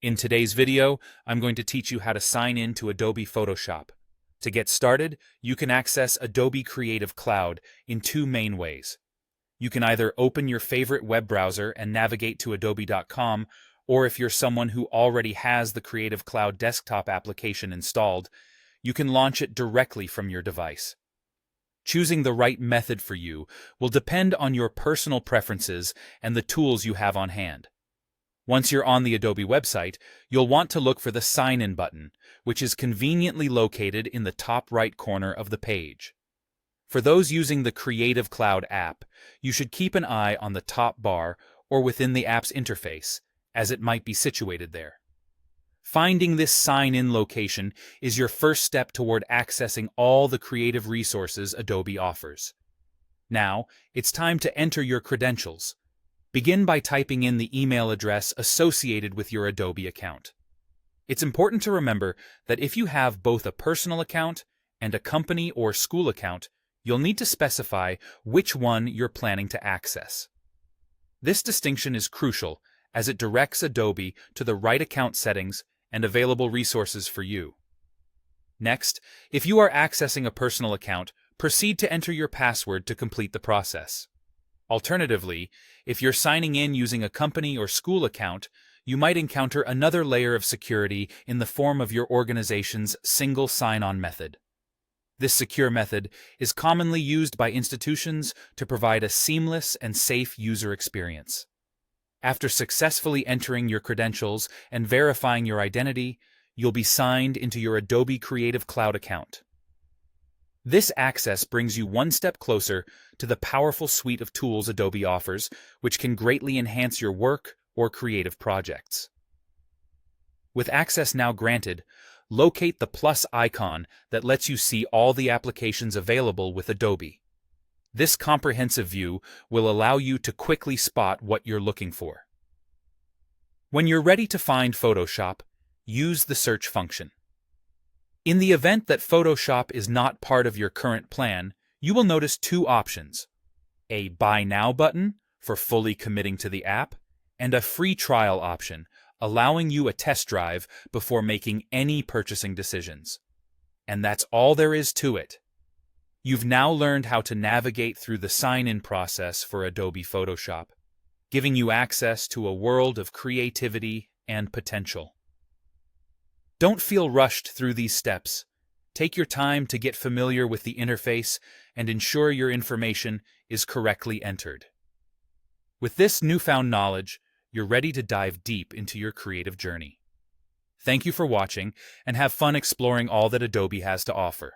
In today's video, I'm going to teach you how to sign in to Adobe Photoshop. To get started, you can access Adobe Creative Cloud in two main ways. You can either open your favorite web browser and navigate to adobe.com, or if you're someone who already has the Creative Cloud desktop application installed, you can launch it directly from your device. Choosing the right method for you will depend on your personal preferences and the tools you have on hand. Once you're on the Adobe website, you'll want to look for the Sign In button, which is conveniently located in the top right corner of the page. For those using the Creative Cloud app, you should keep an eye on the top bar or within the app's interface, as it might be situated there. Finding this sign-in location is your first step toward accessing all the creative resources Adobe offers. Now, it's time to enter your credentials. Begin by typing in the email address associated with your Adobe account. It's important to remember that if you have both a personal account and a company or school account, you'll need to specify which one you're planning to access. This distinction is crucial as it directs Adobe to the right account settings and available resources for you. Next, if you are accessing a personal account, proceed to enter your password to complete the process. Alternatively, if you're signing in using a company or school account, you might encounter another layer of security in the form of your organization's single sign-on method. This secure method is commonly used by institutions to provide a seamless and safe user experience. After successfully entering your credentials and verifying your identity, you'll be signed into your Adobe Creative Cloud account. This access brings you one step closer to the powerful suite of tools Adobe offers, which can greatly enhance your work or creative projects. With access now granted, locate the plus icon that lets you see all the applications available with Adobe. This comprehensive view will allow you to quickly spot what you're looking for. When you're ready to find Photoshop, use the search function. In the event that Photoshop is not part of your current plan, you will notice two options: a Buy Now button for fully committing to the app, and a free trial option, allowing you a test drive before making any purchasing decisions. And that's all there is to it. You've now learned how to navigate through the sign-in process for Adobe Photoshop, giving you access to a world of creativity and potential. Don't feel rushed through these steps. Take your time to get familiar with the interface and ensure your information is correctly entered. With this newfound knowledge, you're ready to dive deep into your creative journey. Thank you for watching, and have fun exploring all that Adobe has to offer.